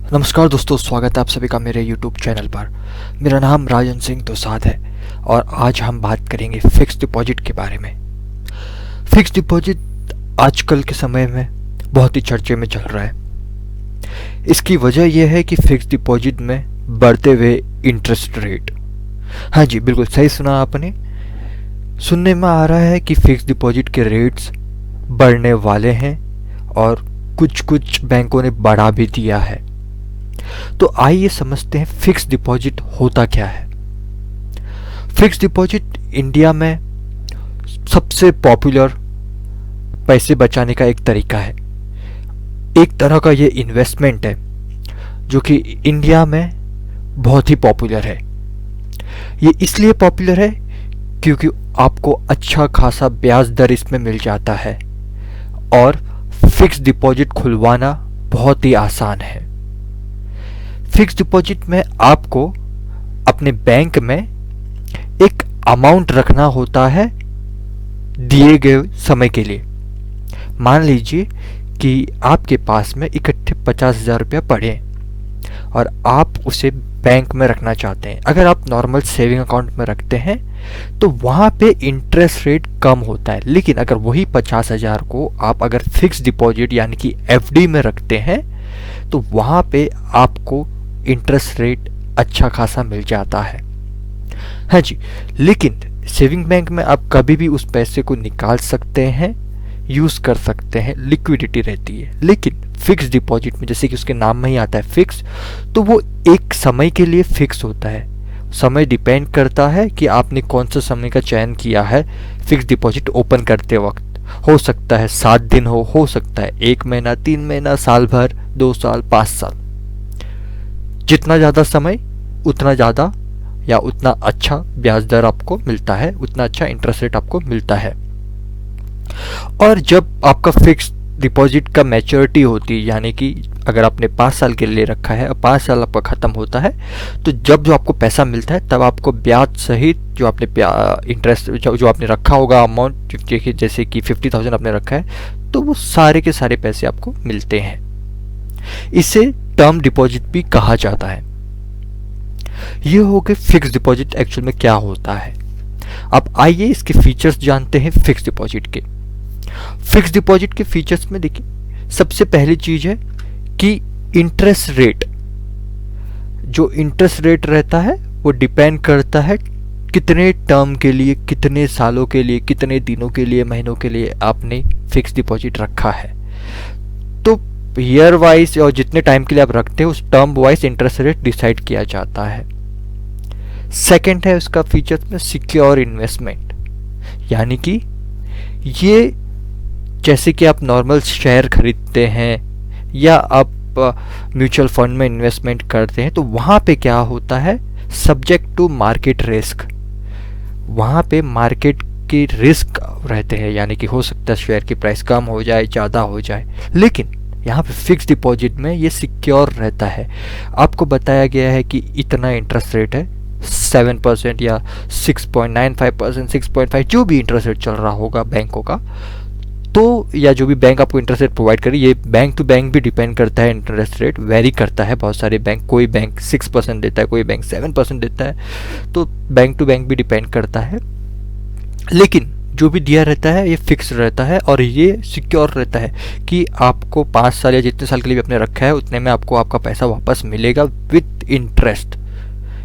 नमस्कार दोस्तों, स्वागत है आप सभी का मेरे YouTube चैनल पर। मेरा नाम राजन सिंह दोसाद है और आज हम बात करेंगे फिक्स डिपॉजिट के बारे में। फिक्स डिपॉजिट आजकल के समय में बहुत ही चर्चे में चल रहा है। इसकी वजह यह है कि फिक्स डिपॉजिट में बढ़ते हुए इंटरेस्ट रेट। हाँ जी, बिल्कुल सही सुना आपने। सुनने में आ रहा है कि फिक्स डिपॉजिट के रेट्स बढ़ने वाले हैं और कुछ बैंकों ने बढ़ा भी दिया है। तो आइए समझते हैं फिक्स डिपॉजिट होता क्या है। फिक्स डिपॉजिट इंडिया में सबसे पॉपुलर पैसे बचाने का एक तरीका है। एक तरह का ये इन्वेस्टमेंट है जो कि इंडिया में बहुत ही पॉपुलर है। ये इसलिए पॉपुलर है क्योंकि आपको अच्छा खासा ब्याज दर इसमें मिल जाता है और फिक्स डिपॉजिट खुलवाना बहुत ही आसान है। फिक्स डिपॉजिट में आपको अपने बैंक में एक अमाउंट रखना होता है दिए गए समय के लिए। मान लीजिए कि आपके पास में इकट्ठे 50,000 रुपया पड़े और आप उसे बैंक में रखना चाहते हैं। अगर आप नॉर्मल सेविंग अकाउंट में रखते हैं तो वहाँ पे इंटरेस्ट रेट कम होता है, लेकिन अगर वही 50,000 को आप अगर फिक्स डिपॉजिट यानी कि एफडी में रखते हैं तो वहाँ पे आपको इंटरेस्ट रेट अच्छा खासा मिल जाता है। हाँ जी, लेकिन सेविंग बैंक में आप कभी भी उस पैसे को निकाल सकते हैं, यूज़ कर सकते हैं, लिक्विडिटी रहती है। लेकिन फिक्स डिपॉजिट में जैसे कि उसके नाम में ही आता है फिक्स, तो वो एक समय के लिए फिक्स होता है। समय डिपेंड करता है कि आपने कौन सा समय का चयन किया है। फिक्स डिपॉजिट ओपन करते वक्त हो सकता है 7 दिन हो सकता है 1 महीना, 3 महीना, साल भर, 2 साल, 5 साल। जितना ज़्यादा समय उतना ज़्यादा या उतना अच्छा ब्याज दर आपको मिलता है, उतना अच्छा इंटरेस्ट रेट आपको मिलता है। और जब आपका फिक्स डिपॉजिट का मैच्योरिटी होती है, यानी कि अगर आपने 5 साल के लिए रखा है और 5 साल आपका ख़त्म होता है, तो जब जो आपको पैसा मिलता है तब आपको ब्याज सहित जो आपने इंटरेस्ट जो आपने रखा होगा अमाउंट, जैसे कि 50,000 आपने रखा है, तो वो सारे के सारे पैसे आपको मिलते हैं। इसे टर्म डिपॉजिट भी कहा जाता है। ये हो गए फिक्स डिपॉजिट एक्चुअल में क्या होता है। अब आइए इसके फीचर्स जानते हैं फिक्स डिपॉजिट के। फिक्स डिपॉजिट के फीचर्स में देखिए, सबसे पहली चीज है कि इंटरेस्ट रेट। जो इंटरेस्ट रेट रहता है वो डिपेंड करता है कितने टर्म के लिए, कितने सालों के लिए, कितने दिनों के लिए, महीनों के लिए आपने फिक्स डिपॉजिट रखा है। तो ईयर वाइज और जितने टाइम के लिए आप रखते हैं उस term wise interest rate decide किया जाता है। सेकंड है उसका फीचर में सिक्योर इन्वेस्टमेंट, यानी कि ये जैसे कि आप नॉर्मल शेयर खरीदते हैं या आप म्यूचुअल फंड में इन्वेस्टमेंट करते हैं, तो वहाँ पे क्या होता है, सब्जेक्ट टू मार्केट रिस्क। वहाँ पे मार्केट के रिस्क रहते हैं, यानी कि हो सकता है शेयर की प्राइस कम हो जाए, ज़्यादा हो जाए। लेकिन यहाँ पे फिक्स डिपॉजिट में ये सिक्योर रहता है। आपको बताया गया है कि इतना इंटरेस्ट रेट है, 7% या 6.95%, 6.5, जो भी इंटरेस्ट रेट चल रहा होगा बैंकों का, तो या जो भी बैंक आपको इंटरेस्ट रेट प्रोवाइड करे, ये बैंक टू बैंक भी डिपेंड करता है। इंटरेस्ट रेट वेरी करता है। बहुत सारे बैंक, कोई बैंक 6% देता है, कोई बैंक 7% देता है, तो बैंक टू बैंक भी डिपेंड करता है। लेकिन जो भी दिया रहता है ये फिक्स रहता है और ये सिक्योर रहता है कि आपको 5 साल या जितने साल के लिए भी आपने रखा है उतने में आपको आपका पैसा वापस मिलेगा विथ इंटरेस्ट।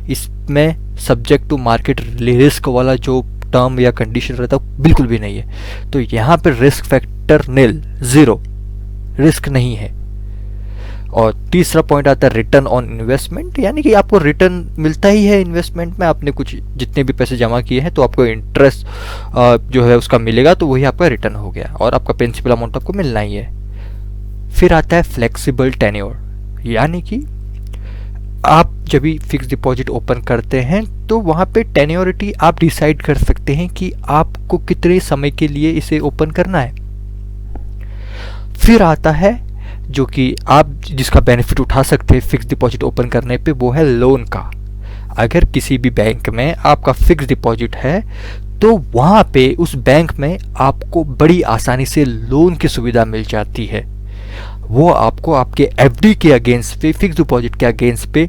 इसमें सब्जेक्ट टू मार्केट रिस्क वाला जो टर्म या कंडीशन रहता है बिल्कुल भी नहीं है। तो यहाँ पे रिस्क फैक्टर नील, 0 रिस्क नहीं है। और तीसरा पॉइंट आता है रिटर्न ऑन इन्वेस्टमेंट, यानी कि आपको रिटर्न मिलता ही है इन्वेस्टमेंट में। आपने कुछ जितने भी पैसे जमा किए हैं तो आपको इंटरेस्ट जो है उसका मिलेगा, तो वही आपका रिटर्न हो गया और आपका प्रिंसिपल अमाउंट आपको मिलना ही है। फिर आता है फ्लेक्सिबल टेन्योर, यानी कि आप जब भी फिक्स डिपॉजिट ओपन करते हैं तो वहाँ पे टेन्योरिटी आप डिसाइड कर सकते हैं कि आपको कितने समय के लिए इसे ओपन करना है। फिर आता है जो कि आप जिसका बेनिफिट उठा सकते हैं फिक्स डिपॉजिट ओपन करने पे, वो है लोन का। अगर किसी भी बैंक में आपका फिक्स डिपॉजिट है तो वहाँ पे उस बैंक में आपको बड़ी आसानी से लोन की सुविधा मिल जाती है। वो आपको आपके एफडी के अगेंस्ट पे, फिक्स डिपॉजिट के अगेंस्ट पे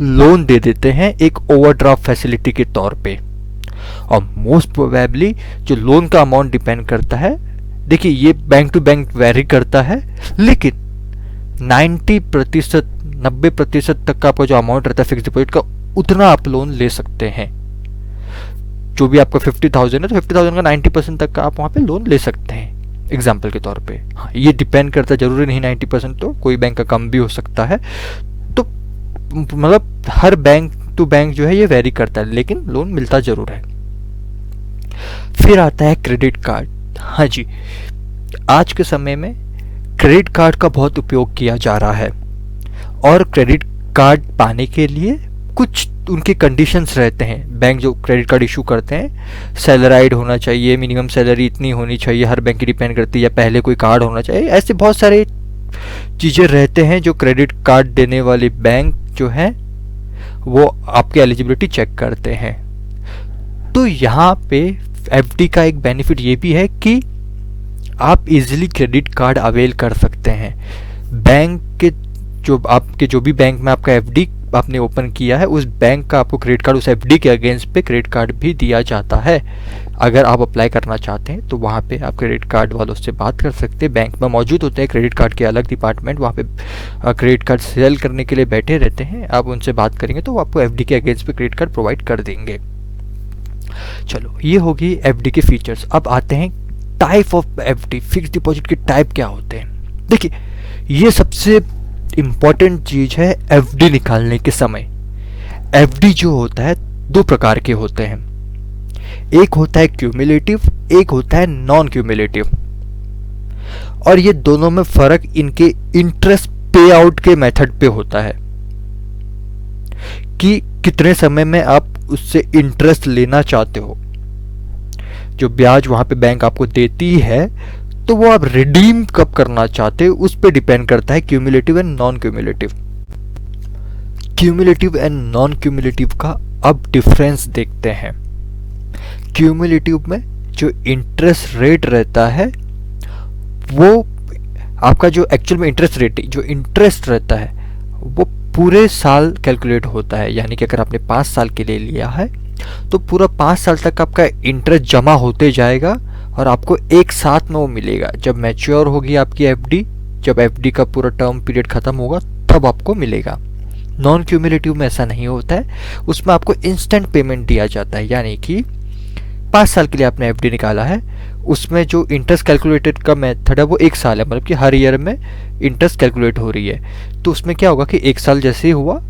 लोन दे देते हैं एक ओवरड्राफ्ट फैसिलिटी के तौर पे। और मोस्ट प्रोबेबली जो लोन का अमाउंट डिपेंड करता है, देखिए ये बैंक टू बैंक वेरी करता है, लेकिन 90% तक का आपका जो अमाउंट रहता है फिक्स डिपॉजिट का, उतना आप लोन ले सकते हैं। जो भी आपका 50,000 है तो 50,000 का 90% तक का आप वहाँ पे लोन ले सकते हैं एग्जाम्पल के तौर पे। हाँ, ये डिपेंड करता है, जरूरी नहीं 90%, तो कोई बैंक का कम भी हो सकता है। तो मतलब हर बैंक टू बैंक जो है ये वेरी करता है, लेकिन लोन मिलता जरूर है। फिर आता है क्रेडिट कार्ड। हाँ जी, आज के समय में क्रेडिट कार्ड का बहुत उपयोग किया जा रहा है, और क्रेडिट कार्ड पाने के लिए कुछ उनके कंडीशंस रहते हैं। बैंक जो क्रेडिट कार्ड इशू करते हैं, सैलराइड होना चाहिए, मिनिमम सैलरी इतनी होनी चाहिए, हर बैंक की डिपेंड करती है, या पहले कोई कार्ड होना चाहिए, ऐसे बहुत सारे चीज़ें रहते हैं जो क्रेडिट कार्ड देने वाले बैंक जो हैं वो आपकी एलिजिबिलिटी चेक करते हैं। तो यहाँ पे एफडी का एक बेनिफिट ये भी है कि आप इजीली क्रेडिट कार्ड अवेल कर सकते हैं। बैंक के जो भी बैंक में आपका एफडी आपने ओपन किया है, उस बैंक का आपको क्रेडिट कार्ड, उस एफडी के अगेंस्ट पे क्रेडिट कार्ड भी दिया जाता है। अगर आप अप्लाई करना चाहते हैं तो वहाँ पे आप क्रेडिट कार्ड वालों से बात कर सकते हैं। बैंक में मौजूद होते हैं क्रेडिट कार्ड के अलग डिपार्टमेंट, वहाँ पे क्रेडिट कार्ड सेल करने के लिए बैठे रहते हैं। आप उनसे बात करेंगे तो वो आपको एफडी के अगेंस्ट पे क्रेडिट कार्ड प्रोवाइड कर देंगे। चलो, ये होगी एफडी के फीचर्स। अब आते हैं type of FD, fix deposit के टाइप क्या होते हैं। देखिए, ये सबसे इंपॉर्टेंट चीज है एफडी निकालने के समय। एफडी जो होता है दो प्रकार के होते हैं, एक होता है क्यूमुलेटिव, एक होता है नॉन क्यूमुलेटिव। और ये दोनों में फर्क इनके इंटरेस्ट पे आउट के मेथड पे होता है कि कितने समय में आप उससे इंटरेस्ट लेना चाहते हो। जो ब्याज वहां पे बैंक आपको देती है, तो वो आप रिडीम कब करना चाहते हो उस पे डिपेंड करता है cumulative and non cumulative. Cumulative and non cumulative का अब डिफरेंस देखते हैं। क्यूमुलेटिव में जो इंटरेस्ट रेट रहता है, वो आपका जो एक्चुअल में इंटरेस्ट रेट, जो इंटरेस्ट रहता है वो पूरे साल कैलकुलेट होता है। यानी कि अगर आपने 5 साल के लिए लिया है तो पूरा 5 साल तक आपका इंटरेस्ट जमा होते जाएगा और आपको एक साथ में वो मिलेगा। जब मैच्योर होगी आपकी एफडी, जब एफडी का पूरा टर्म पीरियड खत्म होगा, तब आपको मिलेगा। नॉन क्यूमुलेटिव में ऐसा नहीं होता है, उसमें आपको इंस्टेंट पेमेंट दिया जाता है। यानी कि 5 साल के लिए आपने एफडी निकाला है, उसमें जो इंटरेस्ट कैलकुलेटेड का मेथड है वो 1 साल है, मतलब कि हर ईयर में इंटरेस्ट कैलकुलेट हो रही है। तो उसमें क्या होगा कि 1 साल जैसे ही हुआ,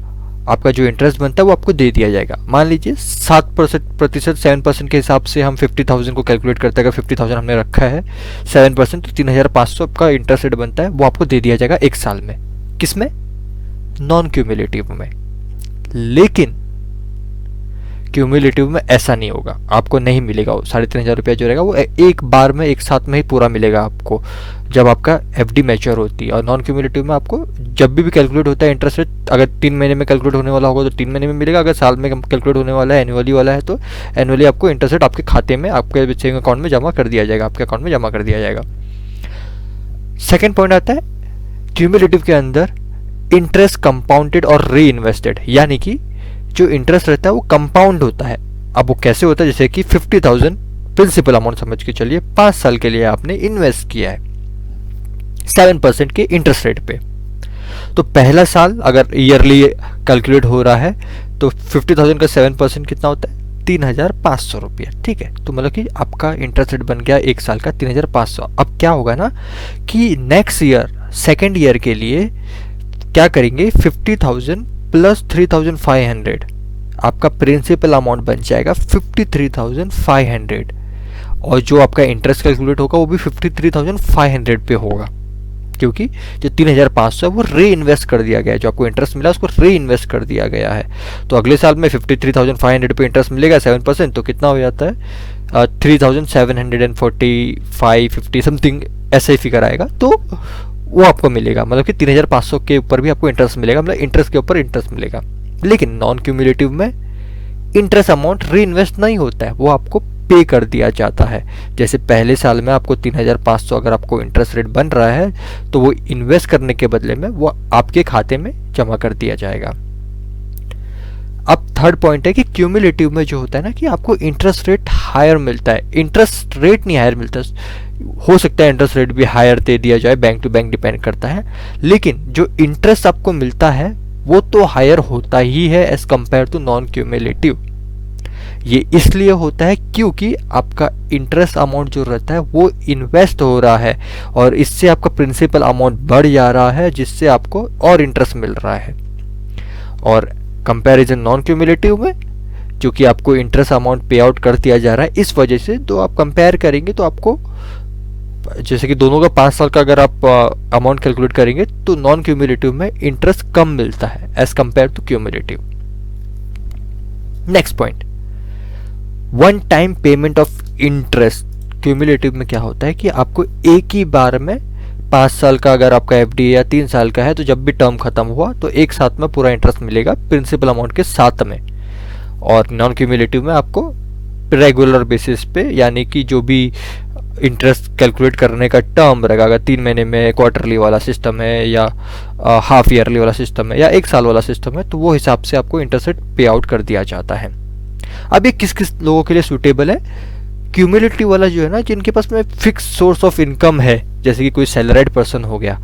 आपका जो इंटरेस्ट बनता है वो आपको दे दिया जाएगा। मान लीजिए 7% के हिसाब से हम 50,000 को कैलकुलेट करते हैं। अगर 50,000 हमने रखा है, 7% तो 3,500 का इंटरेस्ट रेट बनता है, वो आपको दे दिया जाएगा 1 साल में। किसमें? नॉन क्यूमुलेटिव में। लेकिन क्यूमुलेटिव में ऐसा नहीं होगा, आपको नहीं मिलेगा वो 3,500 रुपया जो रहेगा वो एक बार में, एक साथ में ही पूरा मिलेगा आपको जब आपका एफडी मैच्योर होती है। और नॉन क्यूमुलेटिव में आपको जब भी कैलकुलेट होता है इंटरेस्ट रेट, अगर 3 महीने में कैलकुलेट होने वाला होगा तो 3 महीने में मिलेगा, अगर साल में कैलकुलेट होने वाला है, एनुअली वाला है, तो एनुअली आपको इंटरेस्ट रेट आपके खाते में, आपके सेविंग अकाउंट में जमा कर दिया जाएगा, आपके अकाउंट में जमा कर दिया जाएगा। सेकेंड पॉइंट आता है क्यूमुलेटिव के अंदर इंटरेस्ट कंपाउंडेड और री इन्वेस्टेड, यानी कि जो इंटरेस्ट रहता है वो कंपाउंड होता है। अब वो कैसे होता है? जैसे कि 50,000 प्रिंसिपल अमाउंट समझ के चलिए, 5 साल के लिए आपने इन्वेस्ट किया है 7% के इंटरेस्ट रेट पे। तो पहला साल अगर ईयरली कैलकुलेट हो रहा है तो 50,000 का 7% कितना होता है? 3,500 रुपया। ठीक है, तो मतलब कि आपका इंटरेस्ट रेट बन गया 1 साल का 3,500। अब क्या होगा ना कि नेक्स्ट ईयर, सेकेंड ईयर के लिए क्या करेंगे, 50,000 प्लस 3,500 आपका प्रिंसिपल अमाउंट बन जाएगा 53,500, और जो आपका इंटरेस्ट कैलकुलेट होगा वो भी 53,500 पे होगा, क्योंकि जो 3,500 है वो री इन्वेस्ट कर दिया गया है। जो आपको इंटरेस्ट मिला उसको री इन्वेस्ट कर दिया गया है। तो अगले साल में 53,500 पे इंटरेस्ट मिलेगा 7%, तो कितना हो जाता है 3,745, 50 समथिंग ऐसा ही फिगर आएगा। तो वो आपको मिलेगा, मतलब कि 3,500 के ऊपर भी आपको इंटरेस्ट मिलेगा, मतलब इंटरेस्ट के ऊपर इंटरेस्ट मिलेगा। लेकिन नॉन क्यूमुलेटिव में इंटरेस्ट अमाउंट री इन्वेस्ट नहीं होता है, वो आपको पे कर दिया जाता है। जैसे पहले साल में आपको 3,500 अगर आपको इंटरेस्ट रेट बन रहा है तो वो इन्वेस्ट करने के बदले में वो आपके खाते में जमा कर दिया जाएगा। अब थर्ड पॉइंट है कि क्यूमुलेटिव में जो होता है ना कि आपको इंटरेस्ट रेट हायर मिलता है। इंटरेस्ट रेट नहीं हायर मिलता, हो सकता है इंटरेस्ट रेट भी हायर दे दिया जाए, बैंक टू बैंक डिपेंड करता है, लेकिन जो इंटरेस्ट आपको मिलता है वो तो हायर होता ही है as compared to non cumulative. ये इसलिए होता है क्योंकि आपका इंटरेस्ट अमाउंट जो रहता है वो इन्वेस्ट हो रहा है और इससे आपका प्रिंसिपल अमाउंट बढ़ जा रहा है, जिससे आपको और इंटरेस्ट मिल रहा है। और कंपैरिजन नॉन क्यूमुलेटिव में जो कि आपको इंटरेस्ट अमाउंट पे आउट कर दिया जा रहा है, इस वजह से तो आप कंपेयर करेंगे तो आपको जैसे कि दोनों का 5 साल का अगर आप अमाउंट कैलकुलेट करेंगे तो नॉन क्यूमुलेटिव में इंटरेस्ट कम मिलता है as compared to cumulative. Next point, one time payment of interest. Cumulative में क्या होता है कि आपको एक ही बार में 5 साल का अगर आपका एफडी या 3 साल का है तो जब भी टर्म खत्म हुआ तो एक साथ में पूरा इंटरेस्ट मिलेगा प्रिंसिपल अमाउंट के साथ में। और नॉन क्यूमुलेटिव में आपको रेगुलर बेसिस पे, यानी कि जो भी इंटरेस्ट कैलकुलेट करने का टर्म रहेगा, अगर 3 महीने में क्वार्टरली वाला सिस्टम है या हाफ ईयरली वाला सिस्टम है या 1 साल वाला सिस्टम है, तो वो हिसाब से आपको इंटरेस्ट रेट पे आउट कर दिया जाता है। अब ये किस किस लोगों के लिए सूटेबल है? क्यूमुलेटिव वाला जो है ना, जिनके पास में फिक्स सोर्स ऑफ इनकम है, जैसे कि कोई सैलरीड पर्सन हो गया,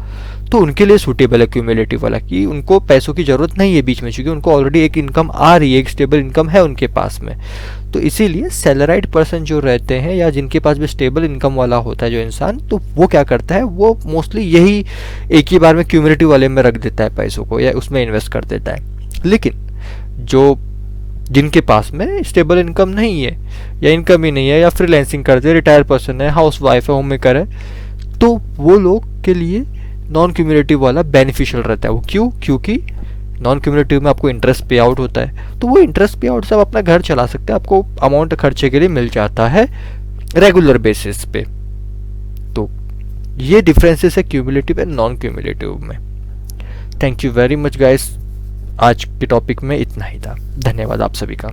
तो उनके लिए सूटेबल है क्यूमुलेटिव वाला, कि उनको पैसों की ज़रूरत नहीं है बीच में, क्योंकि उनको ऑलरेडी एक इनकम आ रही है, एक स्टेबल इनकम है उनके पास में। तो इसीलिए सैलरीड पर्सन जो रहते हैं या जिनके पास भी स्टेबल इनकम वाला होता है जो इंसान, तो वो क्या करता है, वो मोस्टली यही एक ही बार में क्यूमुलेटिव वाले में रख देता है पैसों को या उसमें इन्वेस्ट कर देता है। लेकिन जो जिनके पास में स्टेबल इनकम नहीं है या इनकम ही नहीं है या फ्रीलांसिंग करते हैं, रिटायर्ड पर्सन है, हाउस वाइफ है, होम मेकर है, तो वो लोग के लिए नॉन क्यूमुलेटिव वाला बेनिफिशियल रहता है। वो क्यों? क्योंकि नॉन क्यूमुलेटिव में आपको इंटरेस्ट पे आउट होता है, तो वो इंटरेस्ट पे आउट से आप अपना घर चला सकते हैं, आपको अमाउंट खर्चे के लिए मिल जाता है रेगुलर बेसिस पे। तो ये डिफरेंसेस है क्यूमुलेटिव एंड नॉन क्यूमुलेटिव में। Thank you very much guys, आज के टॉपिक में इतना ही था। धन्यवाद आप सभी का।